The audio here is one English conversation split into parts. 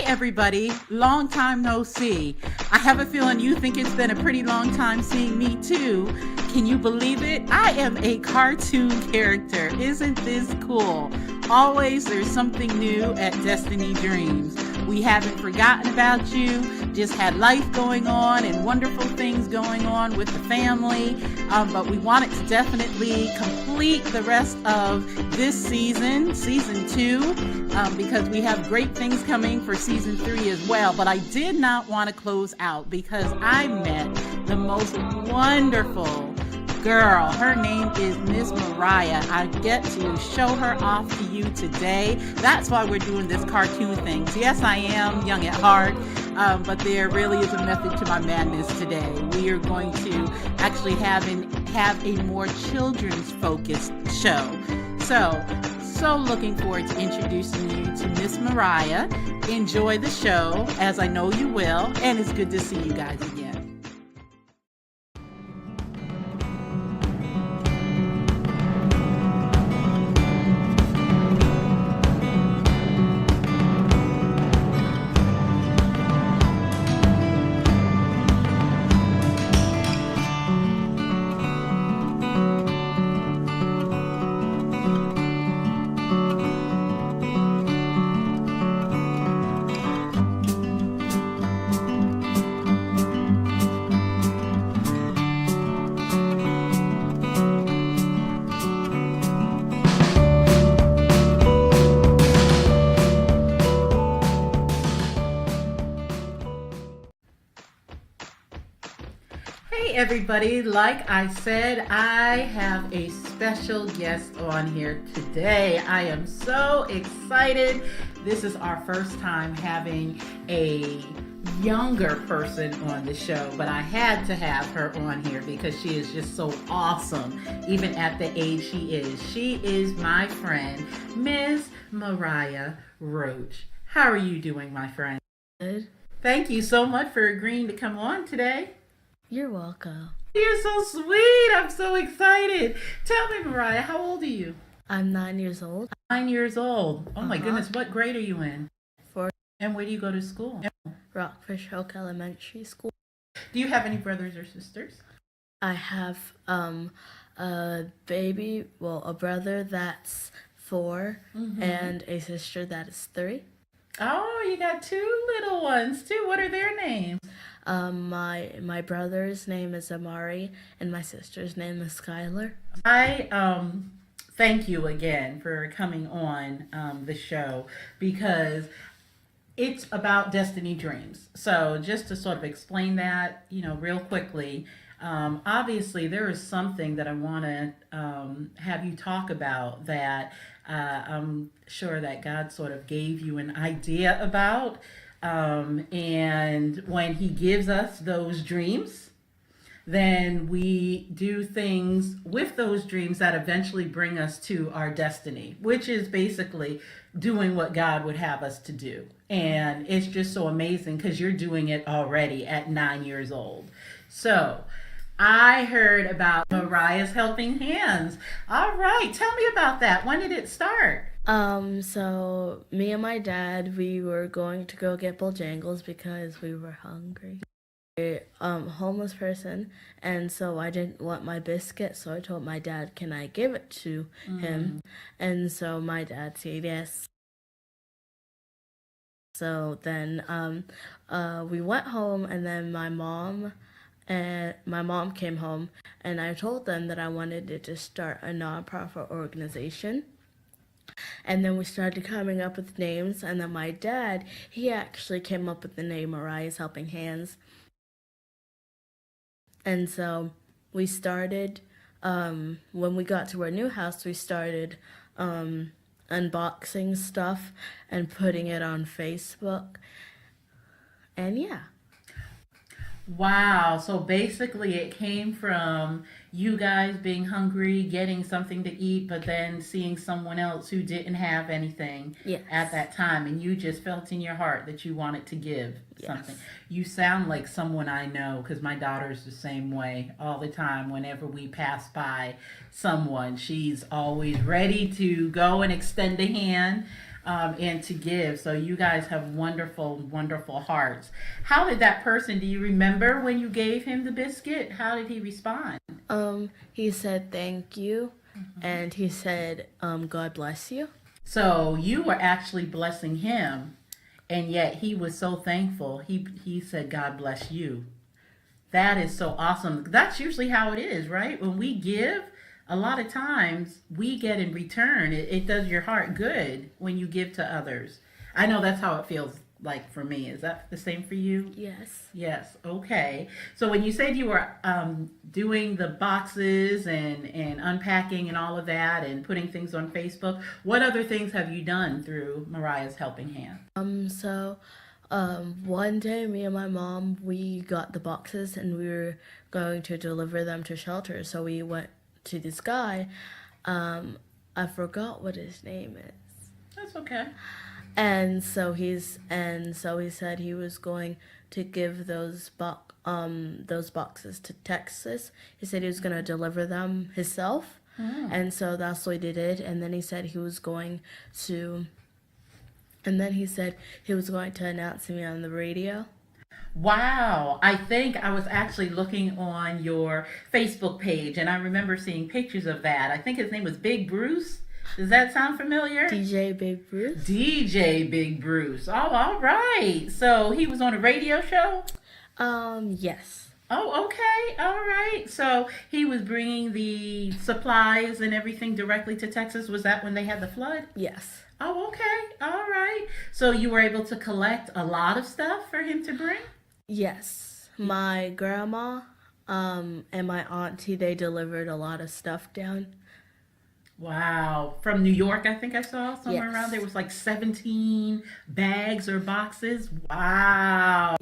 everybody, long time no see. I have a feeling you think it's been a pretty long time seeing me too. Can you believe it? I am a cartoon character. Isn't this cool? Always there's something new at Destiny Dreams. We haven't forgotten about you, just had life going on and wonderful things going on with the family, but we wanted to definitely complete the rest of this season 2, because we have great things coming for season 3 as well. But I did not want to close out because I met the most wonderful girl. Her name is Miss Mariyah. I get to show her off to you today. That's why we're doing this cartoon thing. Yes, I am young at heart, but there really is a method to my madness today. We are going to actually have a more children's focused show. So looking forward to introducing you to Miss Mariyah. Enjoy the show, as I know you will, and it's good to see you guys again. Everybody, like I said, I have a special guest on here today. I am so excited. This is our first time having a younger person on the show, but I had to have her on here because she is just so awesome, even at the age she is. She is my friend, Miss Mariyah Roach. How are you doing, my friend? Good. Thank you so much for agreeing to come on today. You're welcome. You're so sweet. I'm so excited. Tell me, Mariyah, how old are you? I'm 9 years old. 9 years old. Oh my goodness, what grade are you in? 4th. And where do you go to school? Rockfish Hook Elementary School. Do you have any brothers or sisters? I have a brother that's 4 and a sister that is 3. Oh, you got 2 little ones too. What are their names? My brother's name is Amari and my sister's name is Skylar. I thank you again for coming on the show because it's about Destiny Dreams. So just to sort of explain that, real quickly, obviously there is something that I want to have you talk about that I'm sure that God sort of gave you an idea about. And when he gives us those dreams, then we do things with those dreams that eventually bring us to our destiny, which is basically doing what God would have us to do. And it's just so amazing because you're doing it already at 9 years old. So I heard about Mariyah's Helping Hands. All right, tell me about that. When did it start? So me and my dad, we were going to go get Bojangles because we were hungry. Homeless person, and so I didn't want my biscuit, so I told my dad, can I give it to him? And so my dad said yes. So then we went home, and then my mom came home, and I told them that I wanted to start a nonprofit organization. And then we started coming up with names, and then my dad, he actually came up with the name Mariyah's Helping Hands. And so we started, when we got to our new house, we started unboxing stuff and putting it on Facebook. And yeah. Wow. So basically it came from you guys being hungry, getting something to eat, but then seeing someone else who didn't have anything at that time, and you just felt in your heart that you wanted to give something. You sound like someone I know, because my daughter's the same way all the time. Whenever we pass by someone, she's always ready to go and extend a hand. and to give. So you guys have wonderful, wonderful hearts. How did that person, do you remember when you gave him the biscuit? How did he respond? He said thank you, and he said, God bless you. So you were actually blessing him, and yet he was so thankful. He said, God bless you. That is so awesome. That's usually how it is, right? When we give, a lot of times we get in return. It does your heart good when you give to others. I know that's how it feels like for me. Is that the same for you? Yes. Yes. Okay. So when you said you were doing the boxes and unpacking and all of that and putting things on Facebook, what other things have you done through Mariyah's Helping Hand? One day, me and my mom, we got the boxes and we were going to deliver them to shelters. So we went to this guy. I forgot what his name is. That's okay. And so he said he was going to give those boxes to Texas. He said he was going to deliver them himself. And so that's what he did. And then he said he was going to announce me on the radio. Wow. I think I was actually looking on your Facebook page and I remember seeing pictures of that. I think his name was Big Bruce. Does that sound familiar? DJ Big Bruce. DJ Big Bruce. Oh, all right. So he was on a radio show? Yes. Oh, okay. All right. So he was bringing the supplies and everything directly to Texas. Was that when they had the flood? Yes. Oh, okay. All right. So you were able to collect a lot of stuff for him to bring? Yes. My grandma and my auntie, they delivered a lot of stuff down. Wow. From New York, I think I saw somewhere Yes. around there was like 17 bags or boxes. Wow.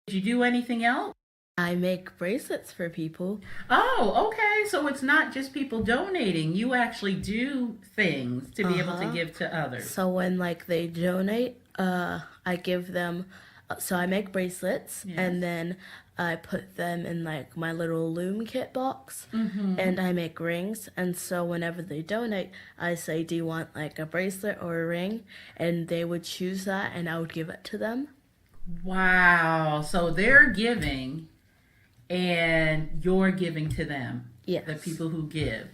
Did you do anything else? I make bracelets for people. Oh, okay. So it's not just people donating. You actually do things to be able to give to others. So when they donate, I give them. So I make bracelets, Yes. and then I put them in my little loom kit box, and I make rings. And so whenever they donate, I say, "Do you want a bracelet or a ring?" And they would choose that, and I would give it to them. Wow. So they're giving and you're giving to them. Yes. The people who give.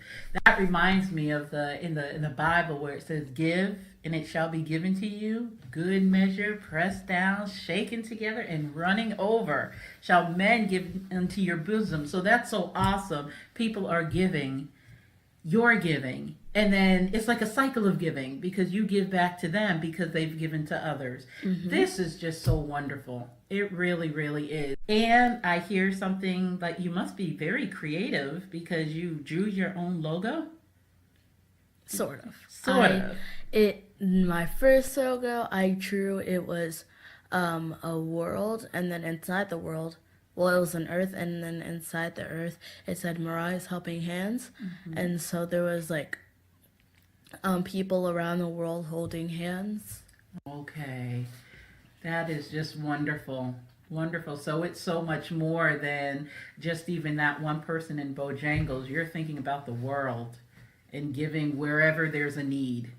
That reminds me of in the Bible where it says, "Give and it shall be given to you, good measure, pressed down, shaken together, and running over, shall men give unto your bosom." So that's so awesome. People are giving, you're giving, and then it's like a cycle of giving because you give back to them because they've given to others. This is just so wonderful. It really, really is. And I hear something like you must be very creative because you drew your own logo. Sort of. Sort of. My first logo I drew, it was a world, and then inside the world, well, it was an earth, and then inside the earth it said Mariyah's Helping Hands. And so there was people around the world holding hands. Okay. That is just wonderful. Wonderful. So it's so much more than just even that one person in Bojangles. You're thinking about the world and giving wherever there's a need.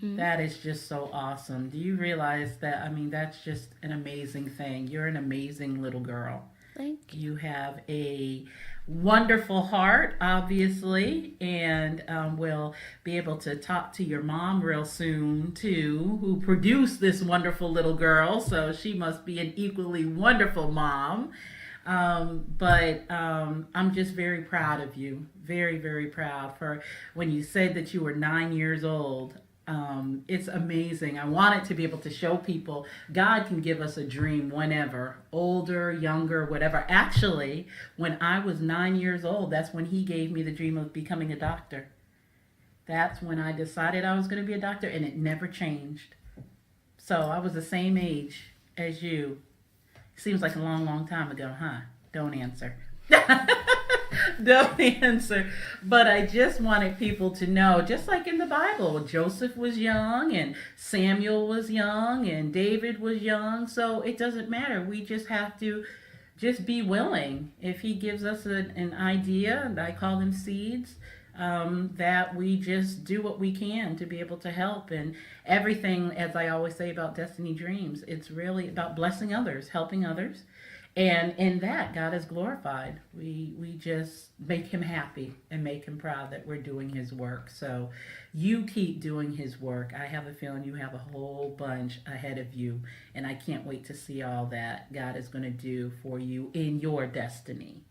That is just so awesome. Do you realize that? I mean, that's just an amazing thing. You're an amazing little girl. Thank you. You have a wonderful heart, obviously, and we'll be able to talk to your mom real soon, too, who produced this wonderful little girl. So she must be an equally wonderful mom. But I'm just very proud of you. Very, very proud for when you said that you were 9 years old. It's amazing. I wanted to be able to show people God can give us a dream whenever, older, younger, whatever. Actually, when I was 9 years old, that's when he gave me the dream of becoming a doctor. That's when I decided I was going to be a doctor, and it never changed. So I was the same age as you. Seems like a long, long time ago, huh? Don't answer. Don't answer. But I just wanted people to know, just like in the Bible, Joseph was young and Samuel was young and David was young. So it doesn't matter. We just have to just be willing. If he gives us an idea, and I call them seeds, that we just do what we can to be able to help. And everything, as I always say about Destiny Dreams, it's really about blessing others, helping others. And in that, God is glorified. We just make him happy and make him proud that we're doing his work. So you keep doing his work. I have a feeling you have a whole bunch ahead of you. And I can't wait to see all that God is going to do for you in your destiny.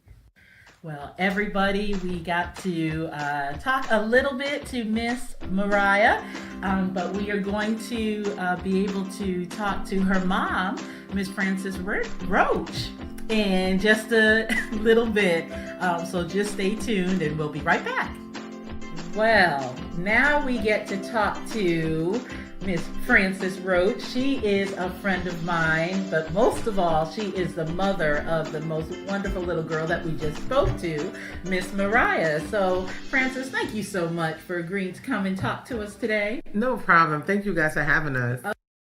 Well, everybody, we got to talk a little bit to Miss Mariyah, but we are going to be able to talk to her mom, Miss Frances Roach, in just a little bit. So just stay tuned and we'll be right back. Well, now we get to talk to Miss Frances Roach. She is a friend of mine, but most of all, she is the mother of the most wonderful little girl that we just spoke to, Miss Mariyah. So, Frances, thank you so much for agreeing to come and talk to us today. No problem. Thank you guys for having us.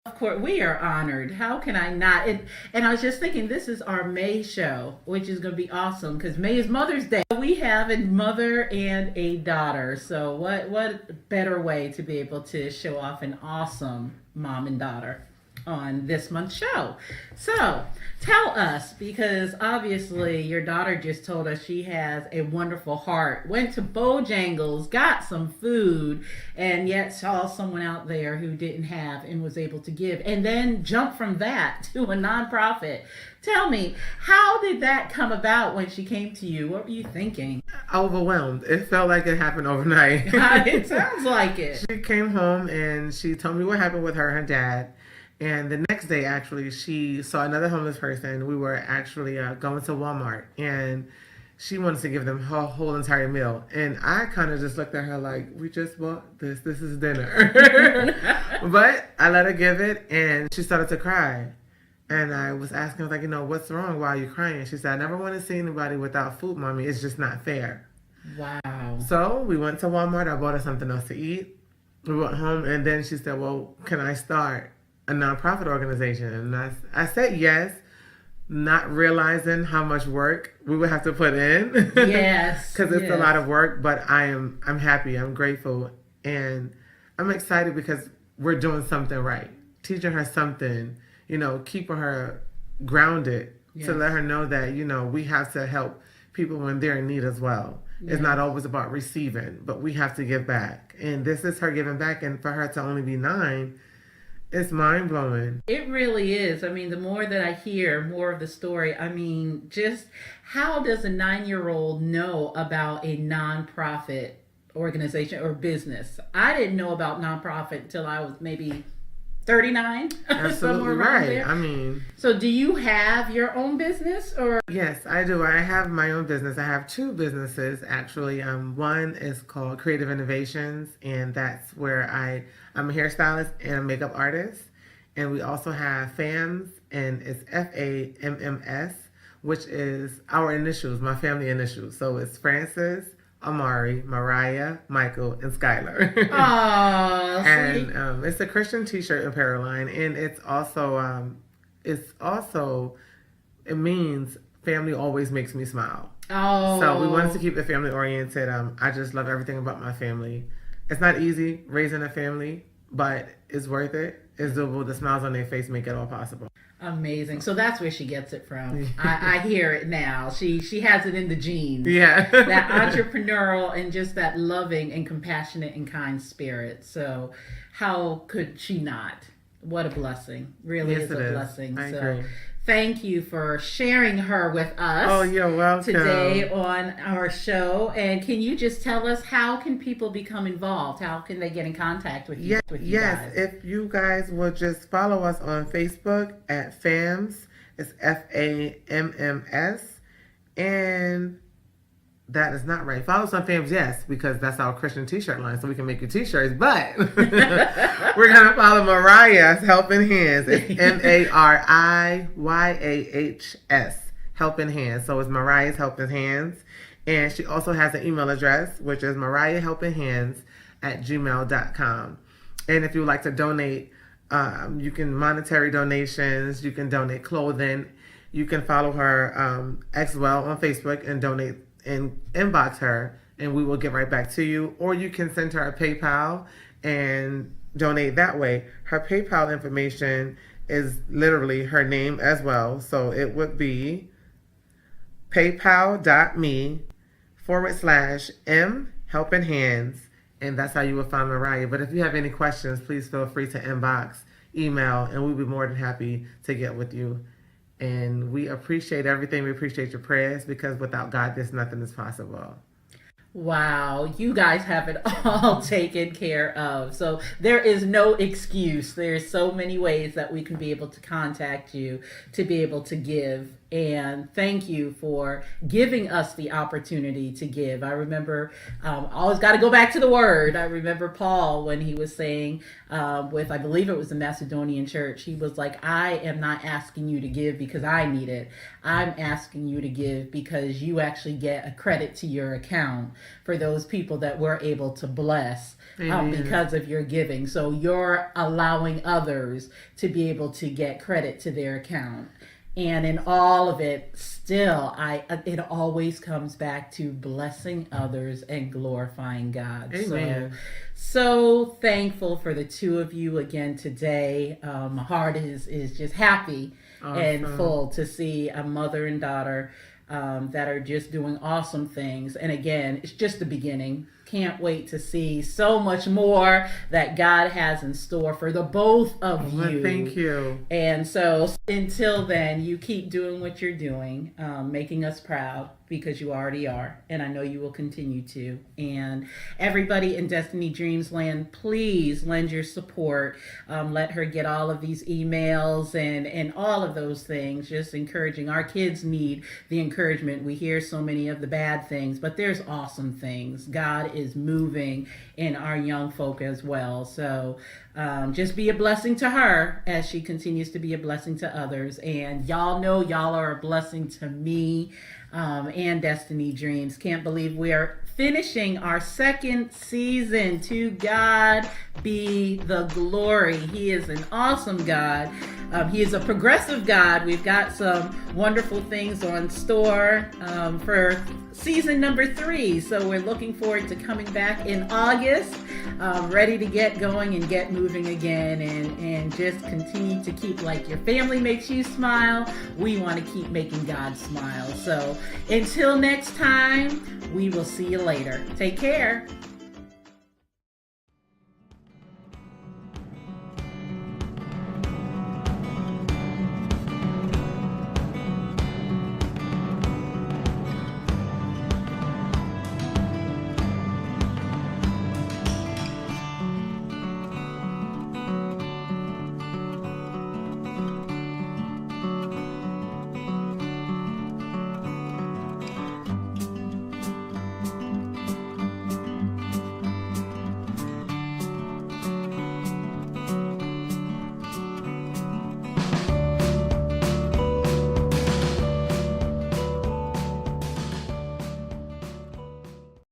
Of course, we are honored. How can I not? And I was just thinking, this is our May show, which is going to be awesome because May is Mother's Day. We have a mother and a daughter. So what better way to be able to show off an awesome mom and daughter on this month's show. So tell us, because obviously your daughter just told us she has a wonderful heart, went to Bojangles, got some food, and yet saw someone out there who didn't have and was able to give, and then jumped from that to a nonprofit. Tell me, how did that come about when she came to you? What were you thinking? Overwhelmed. It felt like it happened overnight. It sounds like it. She came home and she told me what happened with her and her dad. And the next day, actually, she saw another homeless person. We were actually going to Walmart, and she wanted to give them her whole entire meal. And I kind of just looked at her like, we just bought this. This is dinner. But I let her give it, and she started to cry. And I was asking her, like, what's wrong? Why are you crying? She said, I never want to see anybody without food, Mommy. It's just not fair. Wow. So we went to Walmart. I bought her something else to eat. We went home, and then she said, well, can I start a nonprofit organization? And I said yes, not realizing how much work we would have to put in. Yes. Because it's a lot of work, but I'm happy, I'm grateful, and I'm excited because we're doing something right. Teaching her something, keeping her grounded, to let her know that, we have to help people when they're in need as well. Yes. It's not always about receiving, but we have to give back. And this is her giving back, and for her to only be 9, it's mind-blowing. It really is. I mean, the more that I hear more of the story, I mean, just how does a 9-year-old know about a nonprofit organization or business? I didn't know about nonprofit until I was maybe 39. Absolutely right. There. I mean, so do you have your own business or? Yes, I do. I have my own business. I have 2 businesses actually. One is called Creative Innovations, and that's where I'm a hairstylist and a makeup artist. And we also have FAMS, and it's FAMMS, which is our initials, my family initials. So it's Frances, Amari, Mariyah, Michael, and Skylar. Aww, and it's a Christian t-shirt apparel line, and it means family always makes me smile. Oh. So we wanted to keep it family oriented. I just love everything about my family. It's not easy raising a family, but it's worth it. It's doable. The smiles on their face make it all possible. Amazing. So that's where she gets it from. I hear it now. She has it in the genes. Yeah. That entrepreneurial and just that loving and compassionate and kind spirit. So how could she not? What a blessing. Really is a blessing. I agree. Thank you for sharing her with us. Oh, you're welcome. Today on our show. And can you just tell us, how can people become involved? How can they get in contact with you? Yes, if you guys will just follow us on Facebook at FAMS, it's FAMMS, and that is not right. Follow us on FAMS, yes, because that's our Christian t-shirt line, so we can make you t-shirts, but we're going to follow Mariyah's Helping Hands. It's MARIYAHS, Helping Hands. So it's Mariyah's Helping Hands, and she also has an email address, which is mariyahhelpinghands@gmail.com. And if you would like to donate, you can monetary donations, you can donate clothing, you can follow her as well on Facebook and donate and inbox her and we will get right back to you. Or you can send her a PayPal and donate that way. Her PayPal information is literally her name as well. So it would be paypal.me/M Helping Hands. And that's how you will find Mariyah. But if you have any questions, please feel free to inbox, email, and we'll be more than happy to get with you. And we appreciate everything. We appreciate your prayers, because without God, there's nothing is possible. Wow, you guys have it all taken care of. So there is no excuse. There's so many ways that we can be able to contact you to be able to give. And thank you for giving us the opportunity to give. I remember, always got to go back to the word. I remember Paul when he was saying with, I believe it was the Macedonian church, he was like, I am not asking you to give because I need it. I'm asking you to give because you actually get a credit to your account for those people that we're able to bless because of your giving. So you're allowing others to be able to get credit to their account. And in all of it, still, it always comes back to blessing others and glorifying God. Amen. So thankful for the two of you again today. My heart is just happy and full to see a mother and daughter that are just doing awesome things. And again, it's just the beginning. Can't wait to see so much more that God has in store for the both of you. Thank you. And so until then, you keep doing what you're doing, making us proud, because you already are, and I know you will continue to. And everybody in Destiny Dreams Land, please lend your support. Let her get all of these emails and all of those things, just encouraging. Our kids need the encouragement. We hear so many of the bad things, but there's awesome things. God is moving in our young folk as well. So just be a blessing to her as she continues to be a blessing to others. And y'all know y'all are a blessing to me and Destiny Dreams. Can't believe we are finishing our second season. To God be the glory. He is an awesome God. He is a progressive God. We've got some wonderful things on store for season number 3. So we're looking forward to coming back in August, ready to get going and get moving again, and just continue to keep, like your family makes you smile, we want to keep making God smile. So until next time, we will see you later. Take care.